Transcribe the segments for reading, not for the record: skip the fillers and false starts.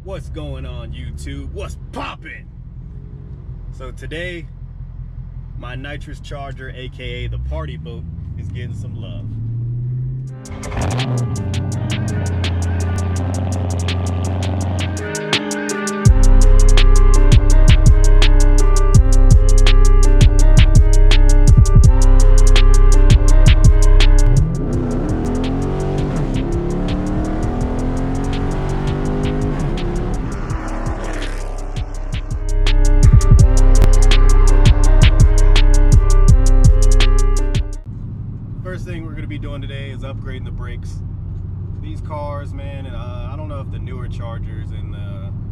What's going on, YouTube? What's poppin'? So today, my Nitrous Charger, aka the party boat, is getting some love. First thing we're going to be doing today is upgrading the brakes. These cars, man, I don't know if the newer Chargers and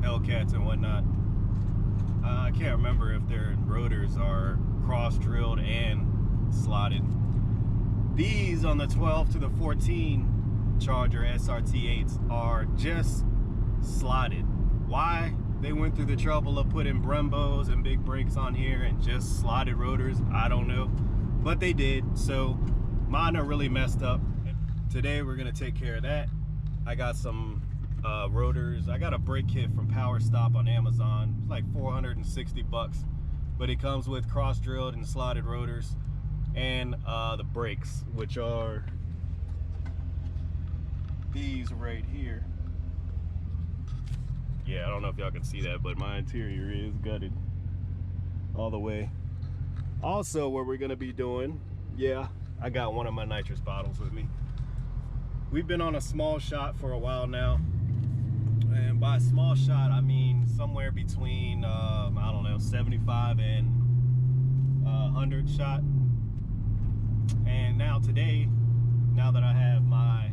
Hellcats and whatnot, I can't remember if their rotors are cross-drilled and slotted. These on the 12 to the 14 Charger SRT8s are just slotted. Why they went through the trouble of putting Brembos and big brakes on here and just slotted rotors, I don't know, but they did. So mine are really messed up. Today we're gonna take care of that. I got some rotors. I got a brake kit from Power Stop on Amazon. It's like 460 bucks, but it comes with cross-drilled and slotted rotors and the brakes, which are these right here. Yeah, I don't know if y'all can see that, but my interior is gutted all the way. Also, what we're gonna be doing, yeah, I got one of my nitrous bottles with me. We've been on a small shot for a while now. And by small shot, I mean somewhere between, I don't know, 75 and 100 shot. And now today, now that I have my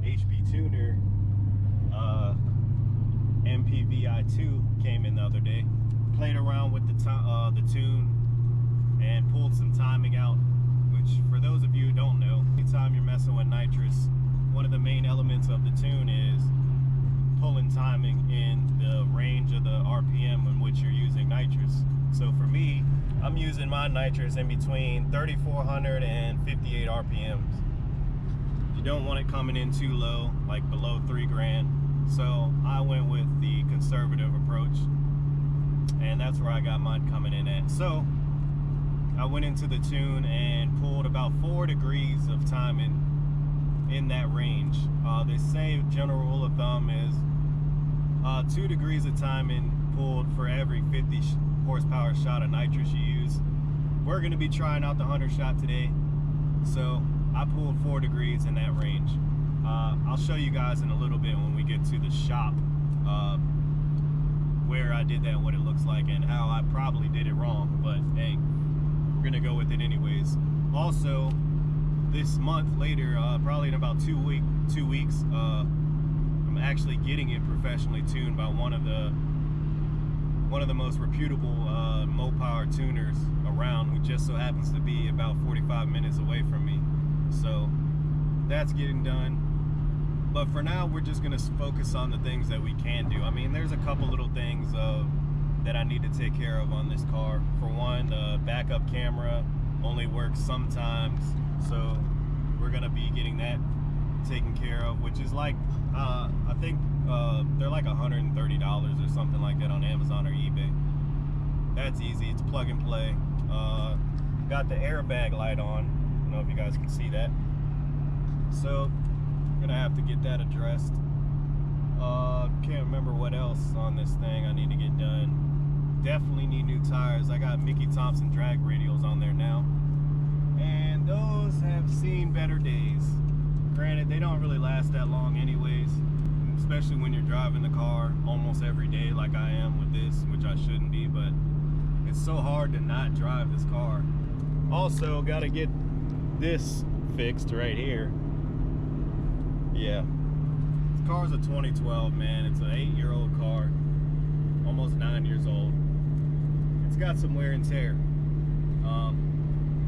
HP tuner, MPVI2 came in the other day, played around with the tune and pulled some timing out, which for those of you who don't know, anytime you're messing with nitrous, one of the main elements of the tune is pulling timing in the range of the RPM in which you're using nitrous. So for me, I'm using my nitrous in between 3,400 and 58 RPMs. You don't want it coming in too low, like below 3 grand. So I went with the conservative approach, and that's where I got mine coming in at. So I went into the tune and pulled about 4 degrees of timing in that range. They say general rule of thumb is 2 degrees of timing pulled for every 50 horsepower shot of nitrous you use. We're going to be trying out the 100 shot today, so I pulled 4 degrees in that range. I'll show you guys in a little bit when we get to the shop where I did that and what it looks like and how I probably did it wrong, but hey, we're gonna go with it anyways. Also, this month later, probably in about 2 weeks, I'm actually getting it professionally tuned by one of the most reputable Mopar tuners around, who just so happens to be about 45 minutes away from me. So that's getting done. But for now, we're just gonna focus on the things that we can do. I mean, there's a couple little things that I need to take care of on this car. For one, the backup camera only works sometimes, so we're gonna be getting that taken care of, which is like, I think they're like $130 or something like that on Amazon or eBay. That's easy, it's plug and play. Got the airbag light on, I don't know if you guys can see that. So, I'm gonna have to get that addressed. Can't remember what else on this thing I need to get done. Definitely need new tires. I got Mickey Thompson drag radials on there now, and those have seen better days. Granted, they don't really last that long anyways, especially when you're driving the car almost every day like I am with this, which I shouldn't be, but it's so hard to not drive this car. Also, gotta get this fixed right here. Yeah, this car's a 2012, man. It's an 8-year-old car, almost 9 years old. It's got some wear and tear,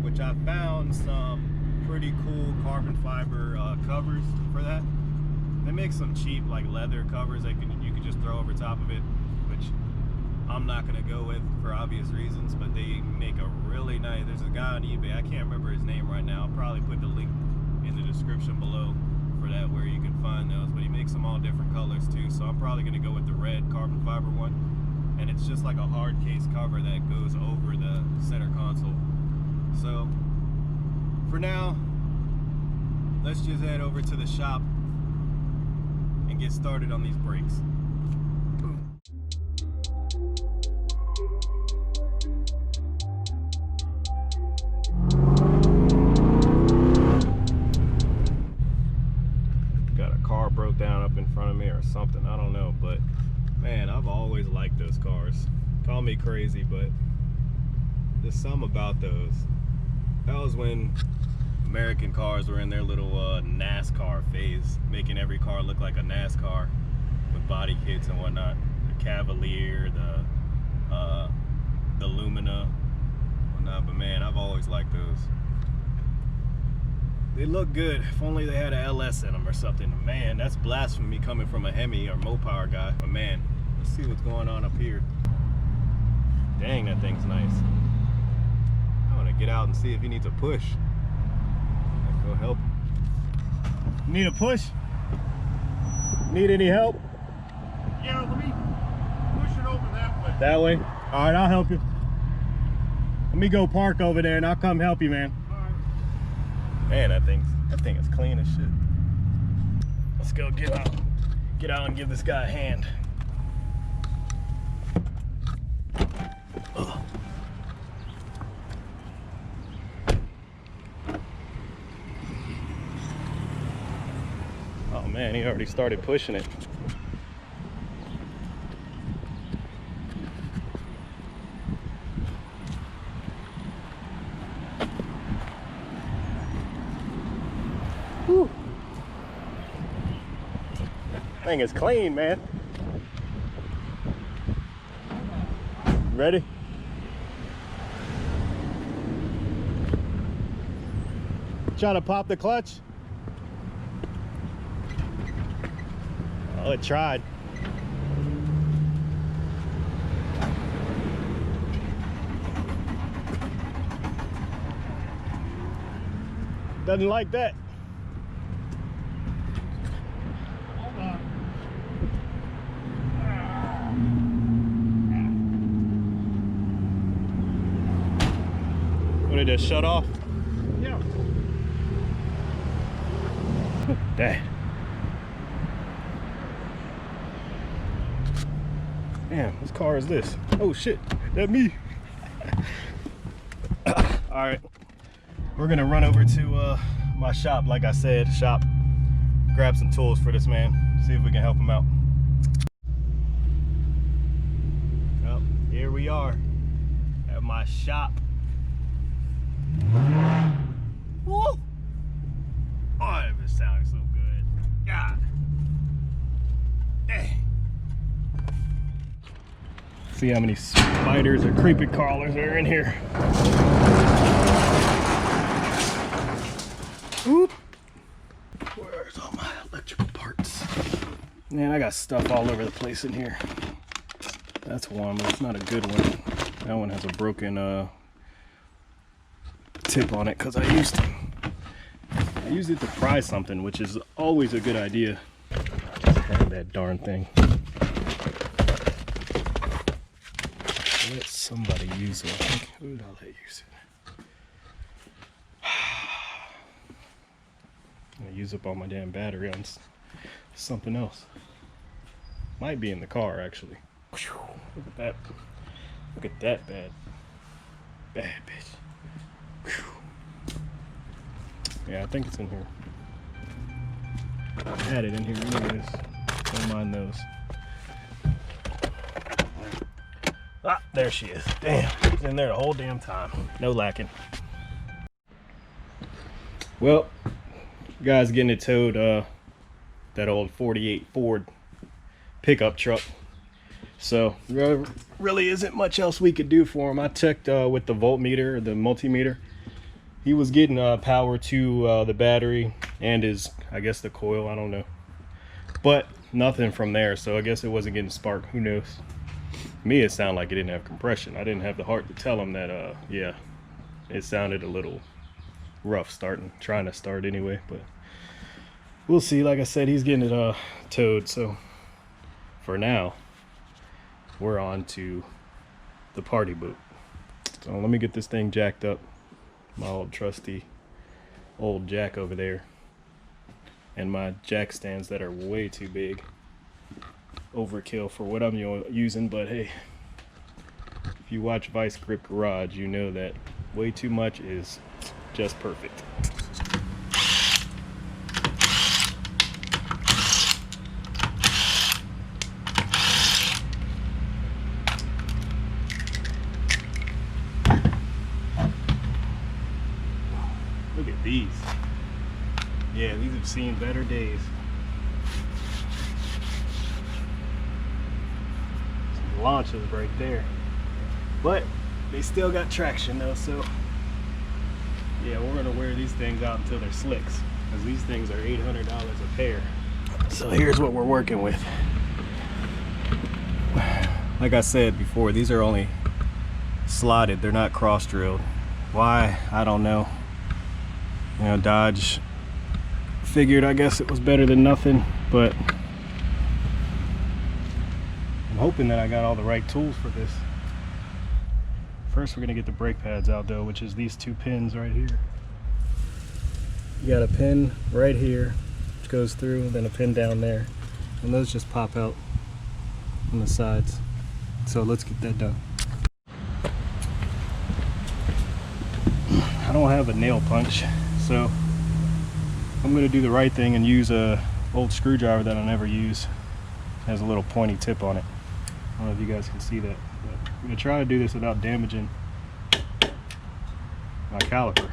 which I found some pretty cool carbon fiber covers for that. They make some cheap like leather covers that you can just throw over top of it, which I'm not gonna go with for obvious reasons, but they make a really nice, there's a guy on eBay, I can't remember his name right now, I'll probably put the link in the description below for that where you can find those, but he makes them all different colors too. So I'm probably gonna go with the red carbon fiber one, and it's just like a hard case cover that goes over the center console. So for now, let's just head over to the shop and get started on these brakes. Got a car broke down up in front of me or something, I don't know, but man, I've always liked those cars. Call me crazy, but there's something about those. That was when American cars were in their little NASCAR phase, making every car look like a NASCAR with body kits and whatnot. The Cavalier, the Lumina, whatnot. But man, I've always liked those. They look good. If only they had a LS in them or something. Man, that's blasphemy coming from a Hemi or Mopar guy. But man, let's see what's going on up here. Dang, that thing's nice. I want to get out and see if he needs a push. I'll go help. Need a push? Need any help? Yeah, let me push it over that way. That way? All right, I'll help you. Let me go park over there and I'll come help you, man. All right. Man, that thing is clean as shit. Let's go get out and give this guy a hand. Ugh. Oh man, he already started pushing it. Whew. Thing is clean, man. Ready? Try to pop the clutch. Oh, it tried. Doesn't like that. Hold on. What, did it shut off? Yeah. Dang. Damn, whose car is this? Oh shit, that me. All right, we're gonna run over to my shop, like I said, grab some tools for this man, see if we can help him out. Well, here we are at my shop. Woo! Oh, that was sounding so good. God. Dang. See how many spiders or creepy crawlers are in here. Oop. Where's all my electrical parts? Man, I got stuff all over the place in here. That's one, but it's not a good one. That one has a broken tip on it because I used it to pry something, which is always a good idea. Just have that darn thing. Let somebody use it. I think. Who did I let use it? I use up all my damn battery on something else. Might be in the car actually. Whew, look at that. Look at that bad bitch. Whew. Yeah, I think it's in here. I had it in here anyways. Don't mind those. Ah, there she is. Damn, it's in there the whole damn time. No lacking. Well, guys, getting it towed, that old 48 Ford pickup truck. So really isn't much else we could do for him. I checked with the voltmeter, the multimeter. He was getting power to the battery and his, I guess, the coil, I don't know. But nothing from there, so I guess it wasn't getting spark, who knows. Me, it sounded like it didn't have compression. I didn't have the heart to tell him that, yeah, it sounded a little rough trying to start anyway, but we'll see. Like I said, he's getting it towed, so for now we're on to the party boot. So let me get this thing jacked up, my old trusty old jack over there, and my jack stands that are way too big, overkill for what I'm using. But hey, if you watch Vice Grip Garage, you know that way too much is just perfect. Look at these. Yeah, these have seen better days. Some launches right there. But they still got traction though, so yeah, we're gonna wear these things out until they're slicks, because these things are $800 a pair. So here's what we're working with. Like I said before, these are only slotted, they're not cross drilled. Why? I don't know. You know, Dodge figured, I guess it was better than nothing, but I'm hoping that I got all the right tools for this. First, we're gonna get the brake pads out though, which is these two pins right here. You got a pin right here, which goes through, and then a pin down there. And those just pop out on the sides. So let's get that done. I don't have a nail punch, so I'm gonna do the right thing and use a old screwdriver that I never use. It has a little pointy tip on it. I don't know if you guys can see that. I'm going to try to do this without damaging my caliper.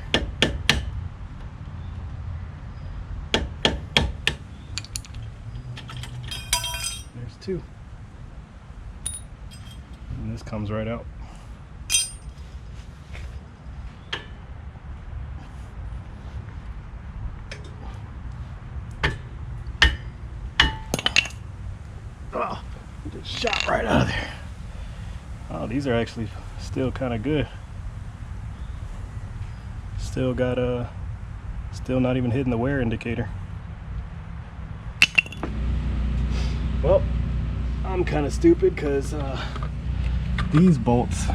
There's two. And this comes right out. Oh, just shot right out of there. Oh, these are actually still kind of good. Still got still not even hitting the wear indicator. Well, I'm kind of stupid because these bolts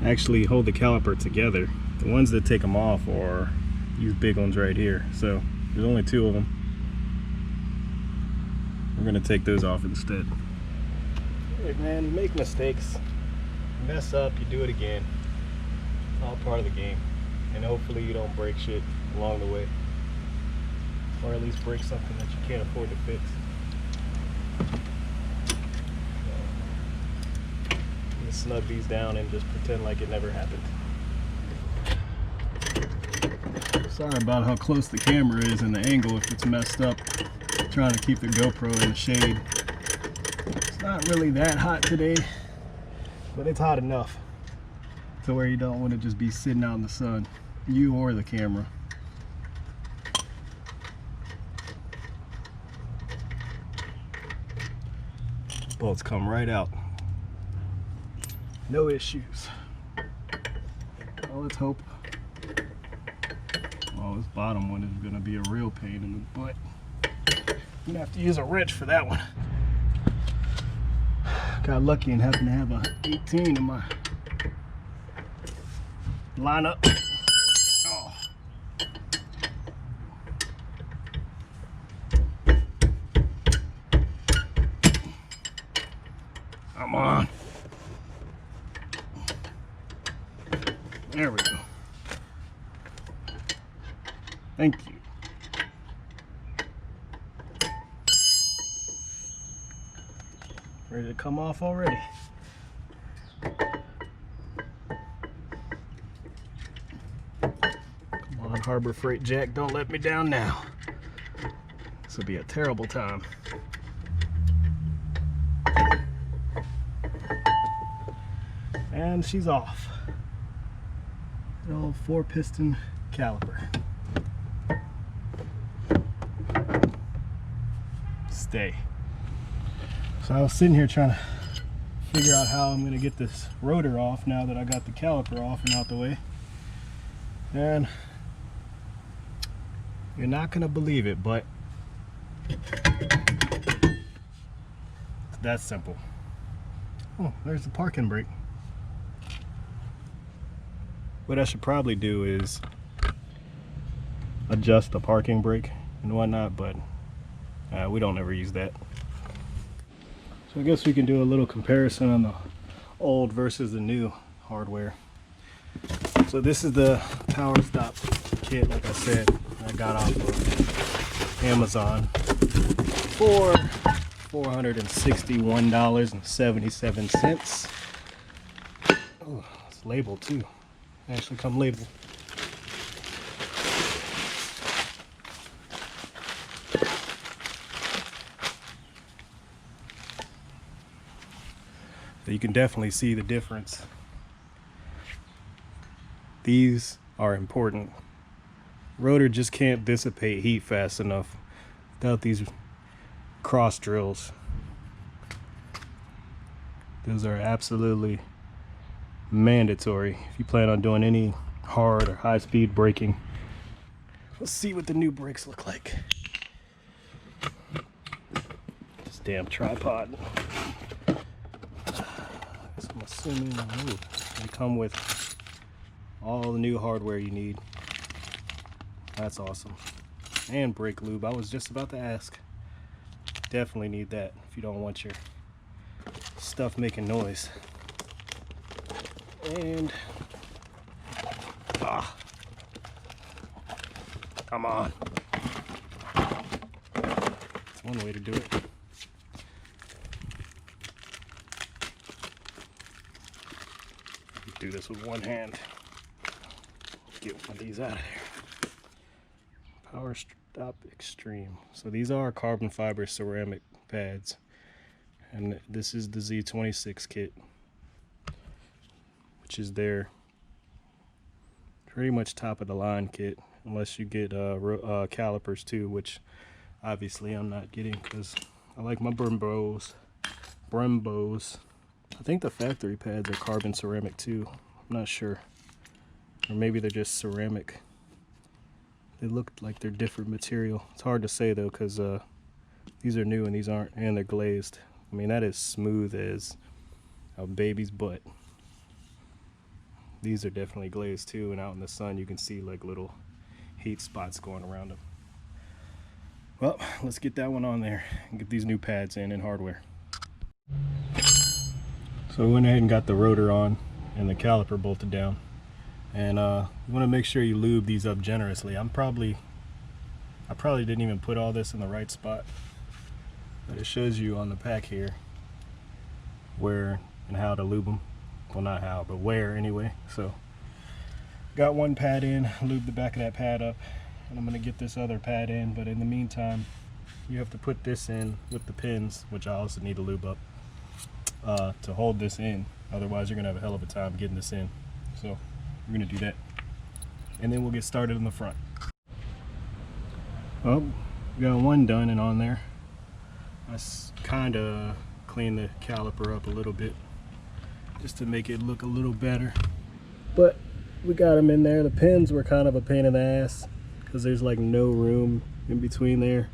actually hold the caliper together. The ones that take them off are these big ones right here. So there's only two of them. We're gonna take those off instead. Hey man, you make mistakes, you mess up, you do it again. It's all part of the game. And hopefully you don't break shit along the way. Or at least break something that you can't afford to fix. So, I'm gonna snug these down and just pretend like it never happened. Sorry about how close the camera is and the angle if it's messed up. I'm trying to keep the GoPro in the shade. It's not really that hot today, but it's hot enough to where you don't want to just be sitting out in the sun, you or the camera. Bolts come right out. No issues. Well, let's hope. Oh, this bottom one is going to be a real pain in the butt. I'm going to have to use a wrench for that one. Got lucky and happened to have a 18 in my lineup. Oh. Come on. There we go. Thank you. Ready to come off already. Come on, Harbor Freight Jack, don't let me down now. This will be a terrible time. And she's off. Good old 4-piston caliper. Stay. So I was sitting here trying to figure out how I'm going to get this rotor off now that I got the caliper off and out the way. And You're not gonna believe it, but it's that simple. Oh, there's the parking brake. What I should probably do is adjust the parking brake and whatnot, but we don't ever use that. So I guess we can do a little comparison on the old versus the new hardware. So this is the power stop kit, like I said, I got off of Amazon for $461.77. Oh, it's labeled too. Actually come labeled. So you can definitely see the difference. These are important. Rotor just can't dissipate heat fast enough without these cross drills. Those are absolutely mandatory if you plan on doing any hard or high speed braking. Let's see what the new brakes look like. This damn tripod. I'm assuming they come with all the new hardware you need. That's awesome. And brake lube. I was just about to ask. Definitely need that if you don't want your stuff making noise. And come on. That's one way to do it. Do this with one hand. Get one of these out of there. Power Stop Extreme. So these are carbon fiber ceramic pads, and this is the Z26 kit, which is their pretty much top of the line kit, unless you get calipers too, which obviously I'm not getting because I like my Brembos. I think the factory pads are carbon ceramic too. I'm not sure. Or maybe they're just ceramic. They look like they're different material. It's hard to say though, because these are new and these aren't, and they're glazed. I mean, that is smooth as a baby's butt. These are definitely glazed too, and out in the sun you can see like little heat spots going around them. Well, let's get that one on there and get these new pads in and hardware. So we went ahead and got the rotor on and the caliper bolted down, and you want to make sure you lube these up generously. I probably didn't even put all this in the right spot, but it shows you on the pack here where and how to lube them. Well, not how, but where anyway. So got one pad in, lube the back of that pad up, and I'm going to get this other pad in, but in the meantime you have to put this in with the pins, which I also need to lube up to hold this in. Otherwise you're gonna have a hell of a time getting this in. So we're gonna do that, and then we'll get started in the front. Well, we got one done and on there. I kind of cleaned the caliper up a little bit just to make it look a little better, but we got them in there. The pins were kind of a pain in the ass because there's like no room in between there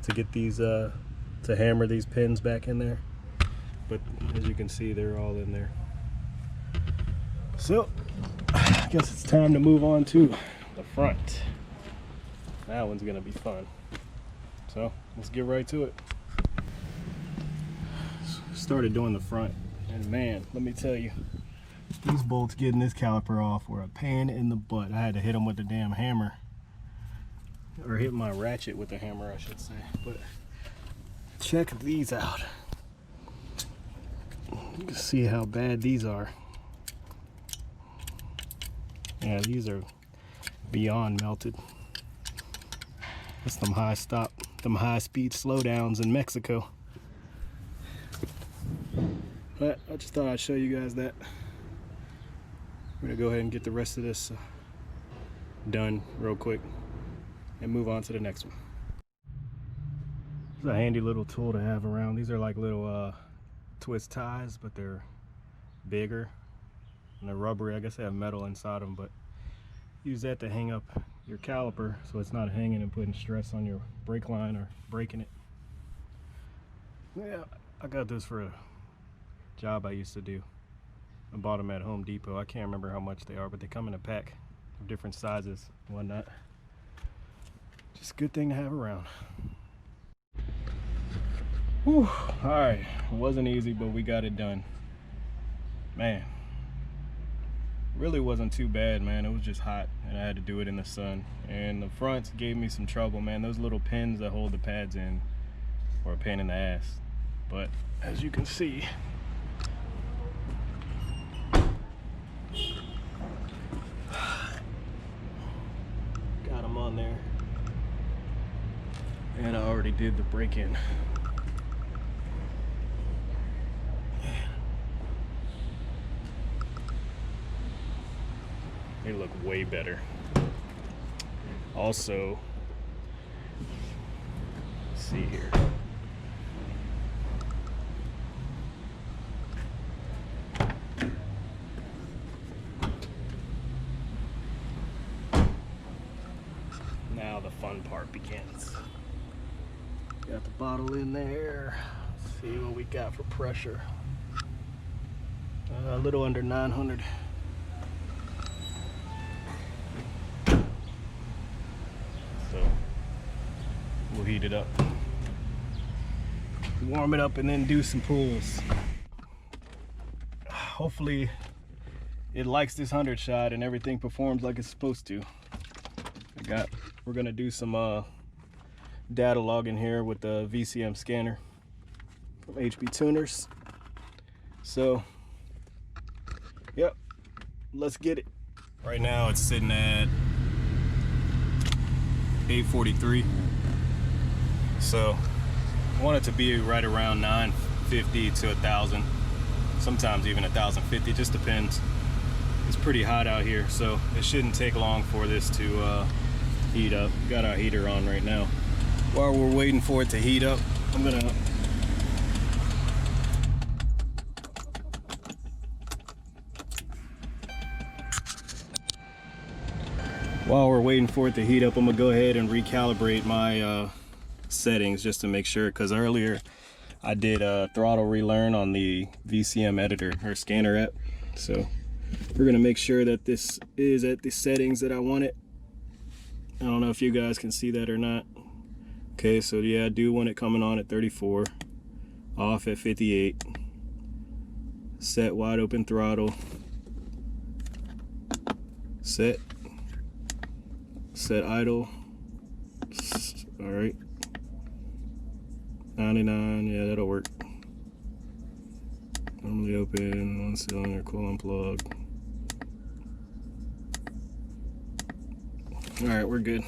to get these to hammer these pins back in there. But as you can see, they're all in there. So I guess it's time to move on to the front. That one's gonna be fun. So let's get right to it. Started doing the front, and man, let me tell you, these bolts getting this caliper off were a pain in the butt. I had to hit them with the damn hammer, or hit my ratchet with the hammer, I should say. But check these out. You can see how bad these are. Yeah, these are beyond melted. That's them high speed slowdowns in Mexico. But I just thought I'd show you guys that. We're gonna go ahead and get the rest of this done real quick and move on to the next one. It's a handy little tool to have around. These are like little twist ties, but they're bigger and they're rubbery. I guess they have metal inside them, but use that to hang up your caliper so it's not hanging and putting stress on your brake line or breaking it. Yeah, I got this for a job I used to do. I bought them at Home Depot. I can't remember how much they are, but they come in a pack of different sizes and whatnot. Just a good thing to have around. Whew. All right, it wasn't easy, but we got it done. Man, really wasn't too bad, man. It was just hot and I had to do it in the sun. And the fronts gave me some trouble, man. Those little pins that hold the pads in were a pain in the ass. But as you can see, got them on there. And I already did the break-in. They look way better. Also, let's see here. Now the fun part begins. Got the bottle in there. Let's see what we got for pressure. A little under 900. So we'll heat it up, warm it up, and then do some pulls. Hopefully it likes this 100 shot and everything performs like it's supposed to. We're gonna do some data logging here with the VCM scanner from HB Tuners. So yep, let's get it. Right now it's sitting at 843. So I want it to be right around 950 to 1,000, sometimes even 1,050, just depends. It's pretty hot out here, so it shouldn't take long for this to heat up. Got our heater on right now. While we're waiting for it to heat up, I'm gonna go ahead and recalibrate my settings just to make sure, because earlier I did throttle relearn on the VCM editor or scanner app. So we're gonna make sure that this is at the settings that I want it. I don't know if you guys can see that or not. Okay, so yeah, I do want it coming on at 34, off at 58, set wide open throttle, set idle. All right, 99, yeah, that'll work. Normally open, 1 cylinder, coil unplug. All right, we're good.